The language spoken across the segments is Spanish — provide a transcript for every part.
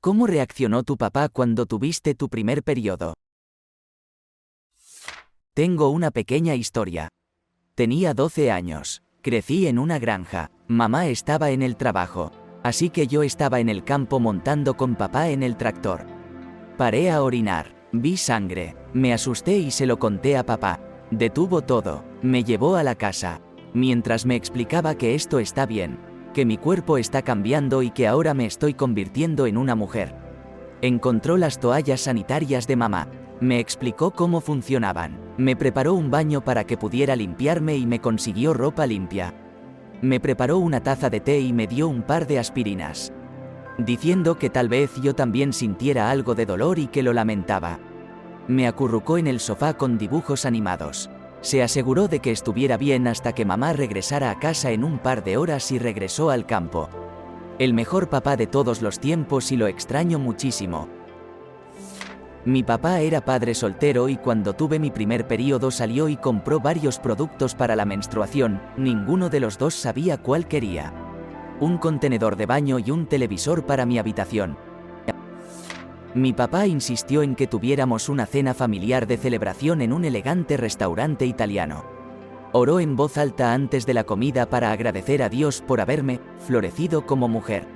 ¿Cómo reaccionó tu papá cuando tuviste tu primer periodo? Tengo una pequeña historia. Tenía 12 años. Crecí en una granja. Mamá estaba en el trabajo. Así que yo estaba en el campo montando con papá en el tractor. Paré a orinar. Vi sangre. Me asusté y se lo conté a papá. Detuvo todo. Me llevó a la casa. Mientras me explicaba que esto está bien, que mi cuerpo está cambiando y que ahora me estoy convirtiendo en una mujer. Encontró las toallas sanitarias de mamá. Me explicó cómo funcionaban. Me preparó un baño para que pudiera limpiarme y me consiguió ropa limpia. Me preparó una taza de té y me dio un par de aspirinas, diciendo que tal vez yo también sintiera algo de dolor y que lo lamentaba. Me acurrucó en el sofá con dibujos animados. Se aseguró de que estuviera bien hasta que mamá regresara a casa en un par de horas y regresó al campo. El mejor papá de todos los tiempos y lo extraño muchísimo. Mi papá era padre soltero y cuando tuve mi primer periodo salió y compró varios productos para la menstruación, ninguno de los dos sabía cuál quería. Un contenedor de baño y un televisor para mi habitación. Mi papá insistió en que tuviéramos una cena familiar de celebración en un elegante restaurante italiano. Oró en voz alta antes de la comida para agradecer a Dios por haberme florecido como mujer.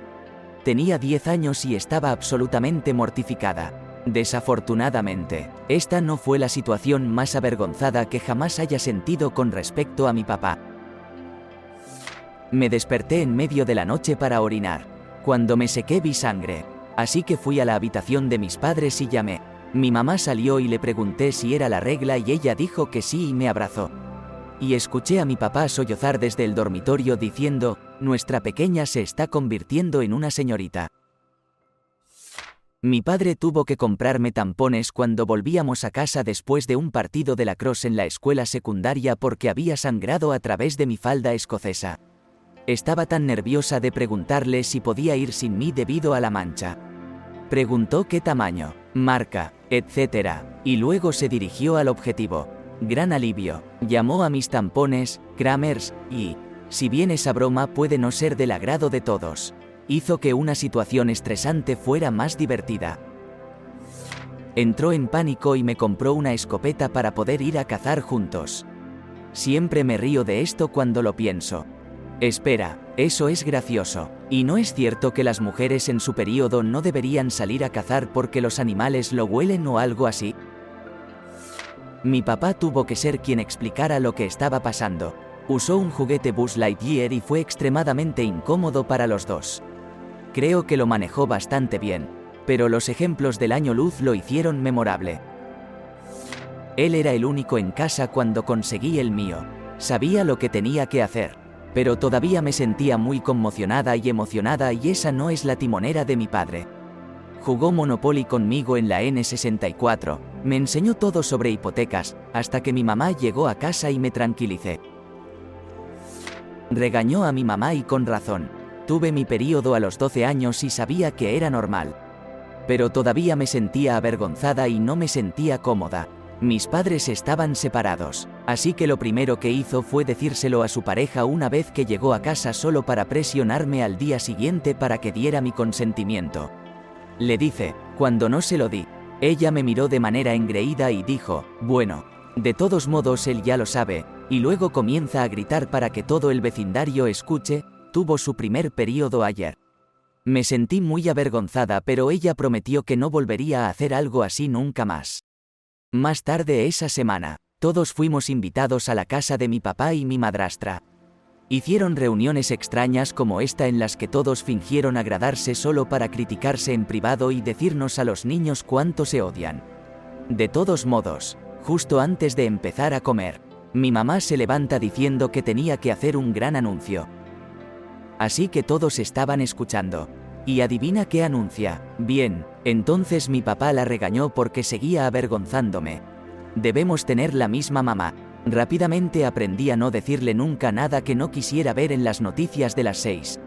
Tenía 10 años y estaba absolutamente mortificada. Desafortunadamente, esta no fue la situación más avergonzada que jamás haya sentido con respecto a mi papá. Me desperté en medio de la noche para orinar. Cuando me sequé vi sangre. Así que fui a la habitación de mis padres y llamé. Mi mamá salió y le pregunté si era la regla y ella dijo que sí y me abrazó. Y escuché a mi papá sollozar desde el dormitorio diciendo, nuestra pequeña se está convirtiendo en una señorita. Mi padre tuvo que comprarme tampones cuando volvíamos a casa después de un partido de lacrosse en la escuela secundaria porque había sangrado a través de mi falda escocesa. Estaba tan nerviosa de preguntarle si podía ir sin mí debido a la mancha. Preguntó qué tamaño, marca, etc. Y luego se dirigió al objetivo. Gran alivio. Llamó a mis tampones, Kramers, y, si bien esa broma puede no ser del agrado de todos, hizo que una situación estresante fuera más divertida. Entró en pánico y me compró una escopeta para poder ir a cazar juntos. Siempre me río de esto cuando lo pienso. Espera, eso es gracioso. ¿Y no es cierto que las mujeres en su período no deberían salir a cazar porque los animales lo huelen o algo así? Mi papá tuvo que ser quien explicara lo que estaba pasando. Usó un juguete Buzz Lightyear y fue extremadamente incómodo para los dos. Creo que lo manejó bastante bien, pero los ejemplos del año luz lo hicieron memorable. Él era el único en casa cuando conseguí el mío. Sabía lo que tenía que hacer, pero todavía me sentía muy conmocionada y emocionada y esa no es la timonera de mi padre. Jugó Monopoly conmigo en la N64, me enseñó todo sobre hipotecas, hasta que mi mamá llegó a casa y me tranquilicé. Regañó a mi mamá y con razón. Tuve mi período a los 12 años y sabía que era normal. Pero todavía me sentía avergonzada y no me sentía cómoda. Mis padres estaban separados, así que lo primero que hizo fue decírselo a su pareja una vez que llegó a casa solo para presionarme al día siguiente para que diera mi consentimiento. Le dice, cuando no se lo di, ella me miró de manera engreída y dijo, bueno, de todos modos él ya lo sabe, y luego comienza a gritar para que todo el vecindario escuche, tuvo su primer período ayer. Me sentí muy avergonzada, pero ella prometió que no volvería a hacer algo así nunca más. Más tarde esa semana, todos fuimos invitados a la casa de mi papá y mi madrastra. Hicieron reuniones extrañas como esta en las que todos fingieron agradarse solo para criticarse en privado y decirnos a los niños cuánto se odian. De todos modos, justo antes de empezar a comer, mi mamá se levanta diciendo que tenía que hacer un gran anuncio. Así que todos estaban escuchando. ¿Y adivina qué anuncia? Bien, entonces mi papá la regañó porque seguía avergonzándome. Debemos tener la misma mamá. Rápidamente aprendí a no decirle nunca nada que no quisiera ver en las noticias de las 6.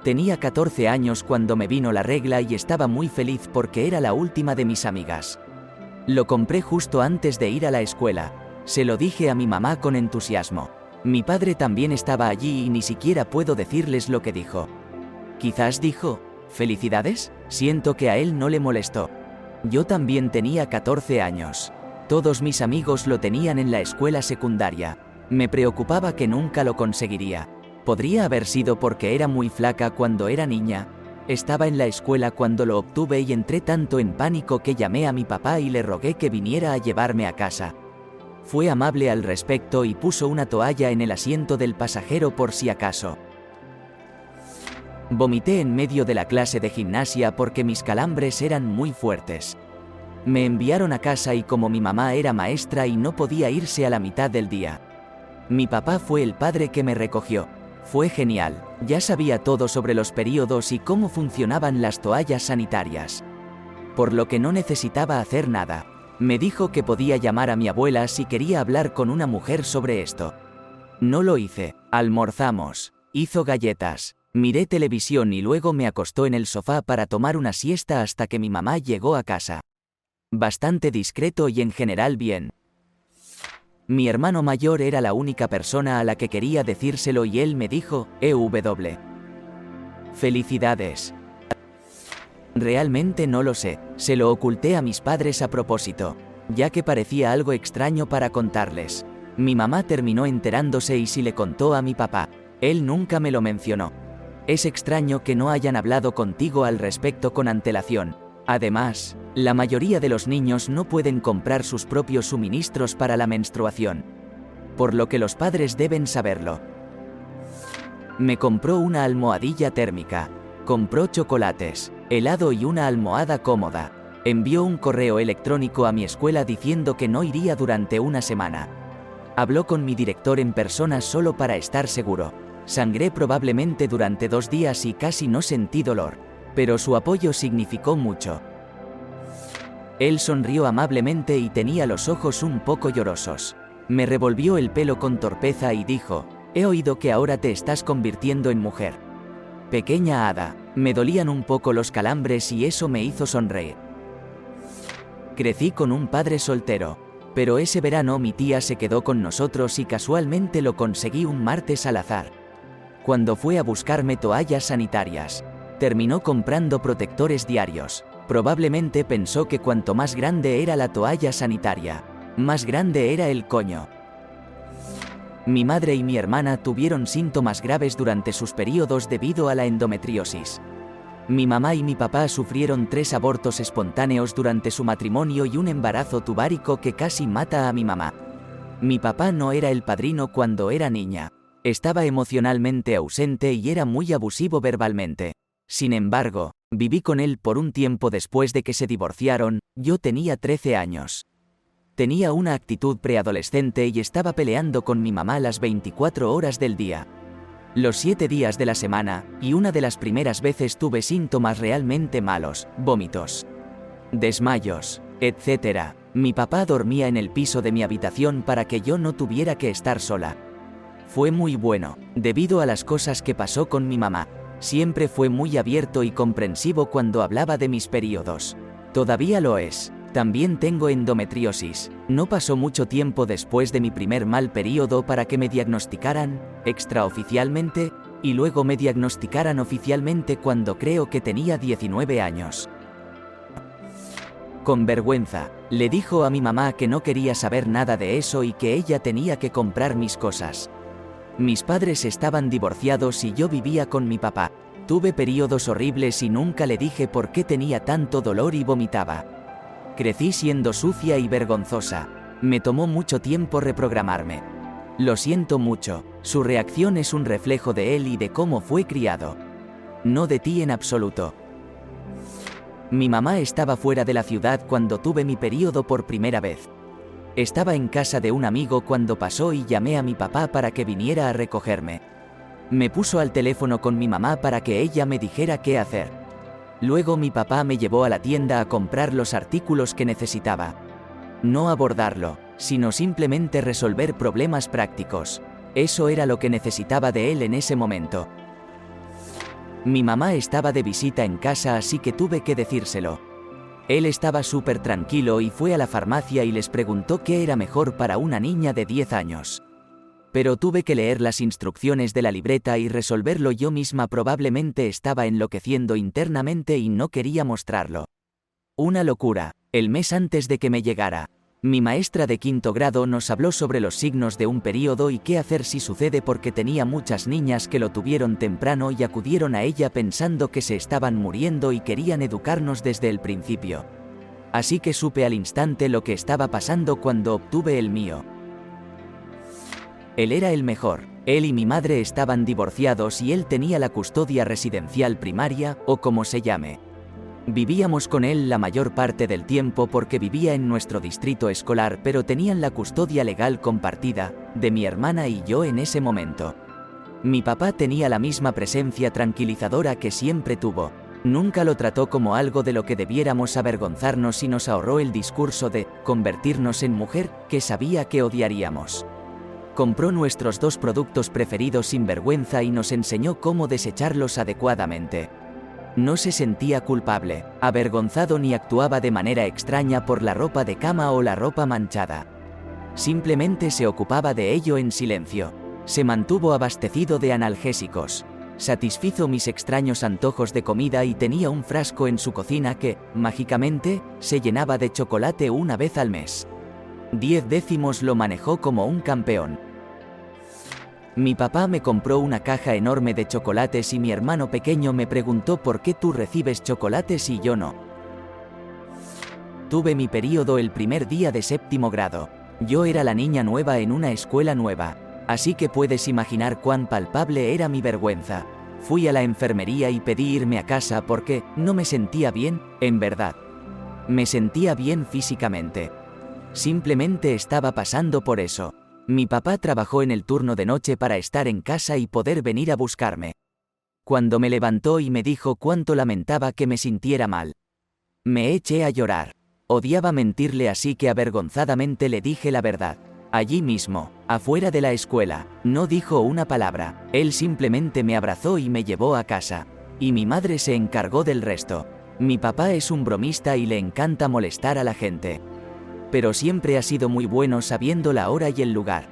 Tenía 14 años cuando me vino la regla y estaba muy feliz porque era la última de mis amigas. Lo compré justo antes de ir a la escuela. Se lo dije a mi mamá con entusiasmo. Mi padre también estaba allí y ni siquiera puedo decirles lo que dijo. Quizás dijo, ¿Felicidades? Siento que a él no le molestó. Yo también tenía 14 años. Todos mis amigos lo tenían en la escuela secundaria. Me preocupaba que nunca lo conseguiría. ¿Podría haber sido porque era muy flaca cuando era niña? Estaba en la escuela cuando lo obtuve y entré tanto en pánico que llamé a mi papá y le rogué que viniera a llevarme a casa. Fue amable al respecto y puso una toalla en el asiento del pasajero por si acaso. Vomité en medio de la clase de gimnasia porque mis calambres eran muy fuertes. Me enviaron a casa y como mi mamá era maestra y no podía irse a la mitad del día. Mi papá fue el padre que me recogió. Fue genial, ya sabía todo sobre los períodos y cómo funcionaban las toallas sanitarias. Por lo que no necesitaba hacer nada. Me dijo que podía llamar a mi abuela si quería hablar con una mujer sobre esto. No lo hice. Almorzamos. Hizo galletas. Miré televisión y luego me acostó en el sofá para tomar una siesta hasta que mi mamá llegó a casa. Bastante discreto y en general bien. Mi hermano mayor era la única persona a la que quería decírselo y él me dijo, EW. Felicidades. Realmente no lo sé, se lo oculté a mis padres a propósito, ya que parecía algo extraño para contarles. Mi mamá terminó enterándose y sí le contó a mi papá. Él nunca me lo mencionó. Es extraño que no hayan hablado contigo al respecto con antelación. Además, la mayoría de los niños no pueden comprar sus propios suministros para la menstruación. Por lo que los padres deben saberlo. Me compró una almohadilla térmica. Compró chocolates, helado y una almohada cómoda. Envió un correo electrónico a mi escuela diciendo que no iría durante una semana. Habló con mi director en persona solo para estar seguro. Sangré probablemente durante 2 días y casi no sentí dolor, pero su apoyo significó mucho. Él sonrió amablemente y tenía los ojos un poco llorosos. Me revolvió el pelo con torpeza y dijo, he oído que ahora te estás convirtiendo en mujer. Pequeña hada, me dolían un poco los calambres y eso me hizo sonreír. Crecí con un padre soltero, pero ese verano mi tía se quedó con nosotros y casualmente lo conseguí un martes al azar. Cuando fue a buscarme toallas sanitarias, terminó comprando protectores diarios. Probablemente pensó que cuanto más grande era la toalla sanitaria, más grande era el coño. Mi madre y mi hermana tuvieron síntomas graves durante sus periodos debido a la endometriosis. Mi mamá y mi papá sufrieron 3 abortos espontáneos durante su matrimonio y un embarazo tubárico que casi mata a mi mamá. Mi papá no era el padrino cuando era niña. Estaba emocionalmente ausente y era muy abusivo verbalmente. Sin embargo, viví con él por un tiempo después de que se divorciaron. Yo tenía 13 años. Tenía una actitud preadolescente y estaba peleando con mi mamá las 24 horas del día. Los 7 días de la semana, y una de las primeras veces tuve síntomas realmente malos, vómitos, desmayos, etc. Mi papá dormía en el piso de mi habitación para que yo no tuviera que estar sola. Fue muy bueno, debido a las cosas que pasó con mi mamá. Siempre fue muy abierto y comprensivo cuando hablaba de mis periodos. Todavía lo es. También tengo endometriosis. No pasó mucho tiempo después de mi primer mal periodo para que me diagnosticaran, extraoficialmente, y luego me diagnosticaran oficialmente cuando creo que tenía 19 años. Con vergüenza, le dijo a mi mamá que no quería saber nada de eso y que ella tenía que comprar mis cosas. Mis padres estaban divorciados y yo vivía con mi papá. Tuve periodos horribles y nunca le dije por qué tenía tanto dolor y vomitaba. Crecí siendo sucia y vergonzosa. Me tomó mucho tiempo reprogramarme. Lo siento mucho, su reacción es un reflejo de él y de cómo fue criado. No de ti en absoluto. Mi mamá estaba fuera de la ciudad cuando tuve mi periodo por primera vez. Estaba en casa de un amigo cuando pasó y llamé a mi papá para que viniera a recogerme. Me puso al teléfono con mi mamá para que ella me dijera qué hacer. Luego mi papá me llevó a la tienda a comprar los artículos que necesitaba. No abordarlo, sino simplemente resolver problemas prácticos. Eso era lo que necesitaba de él en ese momento. Mi mamá estaba de visita en casa, así que tuve que decírselo. Él estaba súper tranquilo y fue a la farmacia y les preguntó qué era mejor para una niña de 10 años. Pero tuve que leer las instrucciones de la libreta y resolverlo yo misma. Probablemente estaba enloqueciendo internamente y no quería mostrarlo. Una locura. El mes antes de que me llegara, mi maestra de 5º grado nos habló sobre los signos de un periodo y qué hacer si sucede, porque tenía muchas niñas que lo tuvieron temprano y acudieron a ella pensando que se estaban muriendo y querían educarnos desde el principio. Así que supe al instante lo que estaba pasando cuando obtuve el mío. Él era el mejor. Él y mi madre estaban divorciados y él tenía la custodia residencial primaria, o como se llame. Vivíamos con él la mayor parte del tiempo porque vivía en nuestro distrito escolar, pero tenían la custodia legal compartida, de mi hermana y yo en ese momento. Mi papá tenía la misma presencia tranquilizadora que siempre tuvo. Nunca lo trató como algo de lo que debiéramos avergonzarnos y nos ahorró el discurso de convertirnos en mujer, que sabía que odiaríamos. Compró nuestros 2 productos preferidos sin vergüenza y nos enseñó cómo desecharlos adecuadamente. No se sentía culpable, avergonzado ni actuaba de manera extraña por la ropa de cama o la ropa manchada. Simplemente se ocupaba de ello en silencio. Se mantuvo abastecido de analgésicos. Satisfizo mis extraños antojos de comida y tenía un frasco en su cocina que, mágicamente, se llenaba de chocolate una vez al mes. 10 décimos lo manejó como un campeón. Mi papá me compró una caja enorme de chocolates y mi hermano pequeño me preguntó por qué tú recibes chocolates y yo no. Tuve mi periodo el primer día de 7º grado. Yo era la niña nueva en una escuela nueva, así que puedes imaginar cuán palpable era mi vergüenza. Fui a la enfermería y pedí irme a casa porque no me sentía bien, en verdad. Me sentía bien físicamente. Simplemente estaba pasando por eso. Mi papá trabajó en el turno de noche para estar en casa y poder venir a buscarme. Cuando me levantó y me dijo cuánto lamentaba que me sintiera mal, me eché a llorar. Odiaba mentirle, así que avergonzadamente le dije la verdad. Allí mismo, afuera de la escuela, no dijo una palabra. Él simplemente me abrazó y me llevó a casa. Y mi madre se encargó del resto. Mi papá es un bromista y le encanta molestar a la gente. Pero siempre ha sido muy bueno sabiendo la hora y el lugar.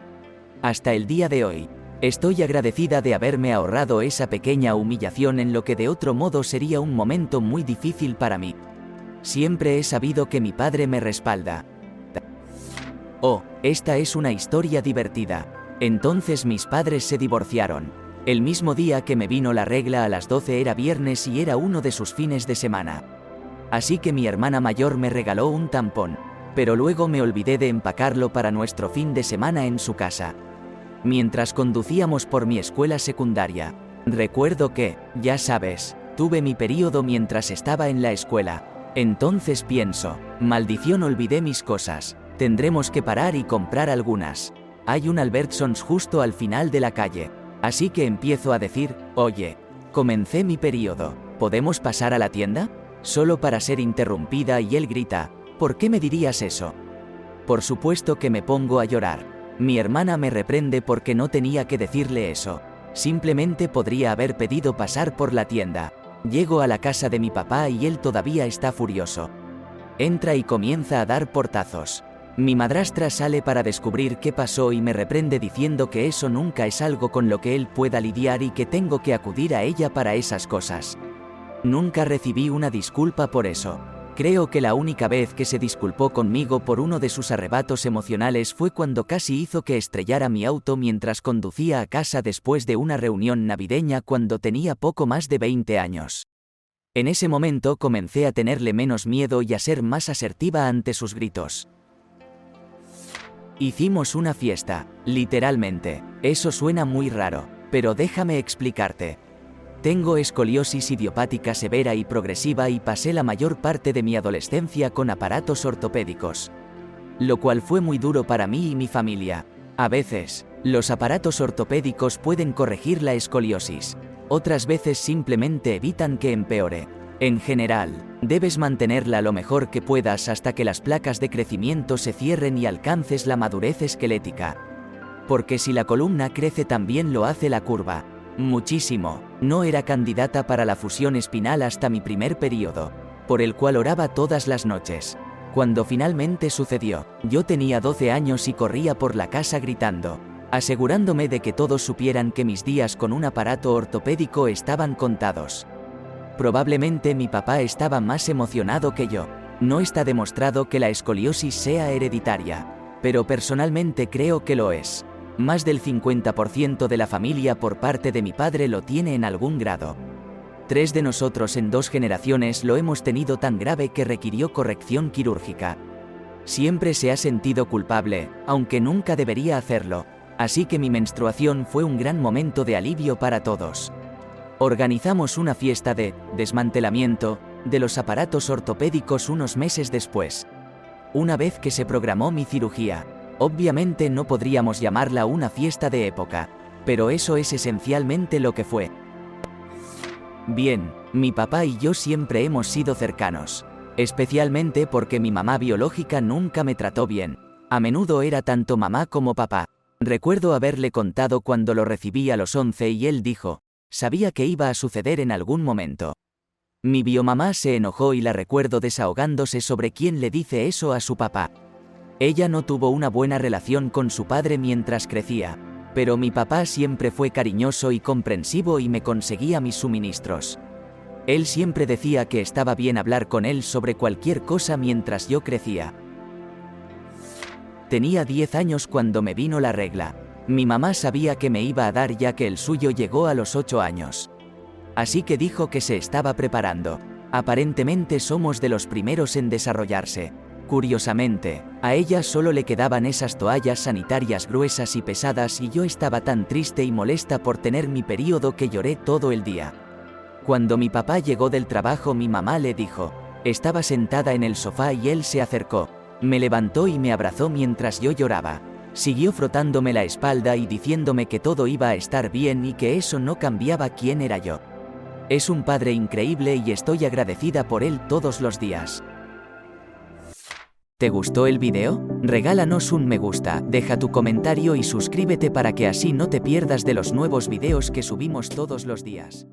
Hasta el día de hoy, estoy agradecida de haberme ahorrado esa pequeña humillación en lo que de otro modo sería un momento muy difícil para mí. Siempre he sabido que mi padre me respalda. Oh, esta es una historia divertida. Entonces mis padres se divorciaron. El mismo día que me vino la regla a las 12 era viernes y era uno de sus fines de semana. Así que mi hermana mayor me regaló un tampón. Pero luego me olvidé de empacarlo para nuestro fin de semana en su casa. Mientras conducíamos por mi escuela secundaria, recuerdo que, ya sabes, tuve mi periodo mientras estaba en la escuela. Entonces pienso, maldición, olvidé mis cosas, tendremos que parar y comprar algunas. Hay un Albertsons justo al final de la calle. Así que empiezo a decir, oye, comencé mi periodo, ¿podemos pasar a la tienda? Solo para ser interrumpida y él grita, ¿por qué me dirías eso? Por supuesto que me pongo a llorar. Mi hermana me reprende porque no tenía que decirle eso. Simplemente podría haber pedido pasar por la tienda. Llego a la casa de mi papá y él todavía está furioso. Entra y comienza a dar portazos. Mi madrastra sale para descubrir qué pasó y me reprende diciendo que eso nunca es algo con lo que él pueda lidiar y que tengo que acudir a ella para esas cosas. Nunca recibí una disculpa por eso. Creo que la única vez que se disculpó conmigo por uno de sus arrebatos emocionales fue cuando casi hizo que estrellara mi auto mientras conducía a casa después de una reunión navideña cuando tenía poco más de 20 años. En ese momento comencé a tenerle menos miedo y a ser más asertiva ante sus gritos. Hicimos una fiesta, literalmente. Eso suena muy raro, pero déjame explicarte. Tengo escoliosis idiopática severa y progresiva y pasé la mayor parte de mi adolescencia con aparatos ortopédicos. Lo cual fue muy duro para mí y mi familia. A veces, los aparatos ortopédicos pueden corregir la escoliosis. Otras veces simplemente evitan que empeore. En general, debes mantenerla lo mejor que puedas hasta que las placas de crecimiento se cierren y alcances la madurez esquelética. Porque si la columna crece también lo hace la curva. Muchísimo. No era candidata para la fusión espinal hasta mi primer periodo, por el cual oraba todas las noches. Cuando finalmente sucedió, yo tenía 12 años y corría por la casa gritando, asegurándome de que todos supieran que mis días con un aparato ortopédico estaban contados. Probablemente mi papá estaba más emocionado que yo. No está demostrado que la escoliosis sea hereditaria, pero personalmente creo que lo es. Más del 50% de la familia por parte de mi padre lo tiene en algún grado. 3 de nosotros en 2 generaciones lo hemos tenido tan grave que requirió corrección quirúrgica. Siempre se ha sentido culpable, aunque nunca debería hacerlo, así que mi menstruación fue un gran momento de alivio para todos. Organizamos una fiesta de desmantelamiento de los aparatos ortopédicos unos meses después. Una vez que se programó mi cirugía, obviamente no podríamos llamarla una fiesta de época, pero eso es esencialmente lo que fue. Bien, mi papá y yo siempre hemos sido cercanos, especialmente porque mi mamá biológica nunca me trató bien. A menudo era tanto mamá como papá. Recuerdo haberle contado cuando lo recibí a los 11 y él dijo, sabía que iba a suceder en algún momento. Mi biomamá se enojó y la recuerdo desahogándose sobre quién le dice eso a su papá. Ella no tuvo una buena relación con su padre mientras crecía, pero mi papá siempre fue cariñoso y comprensivo y me conseguía mis suministros. Él siempre decía que estaba bien hablar con él sobre cualquier cosa mientras yo crecía. Tenía 10 años cuando me vino la regla. Mi mamá sabía que me iba a dar ya que el suyo llegó a los 8 años. Así que dijo que se estaba preparando. Aparentemente somos de los primeros en desarrollarse. Curiosamente, a ella solo le quedaban esas toallas sanitarias gruesas y pesadas y yo estaba tan triste y molesta por tener mi período que lloré todo el día. Cuando mi papá llegó del trabajo mi mamá le dijo, estaba sentada en el sofá y él se acercó, me levantó y me abrazó mientras yo lloraba. Siguió frotándome la espalda y diciéndome que todo iba a estar bien y que eso no cambiaba quién era yo. Es un padre increíble y estoy agradecida por él todos los días. ¿Te gustó el video? Regálanos un me gusta, deja tu comentario y suscríbete para que así no te pierdas de los nuevos videos que subimos todos los días.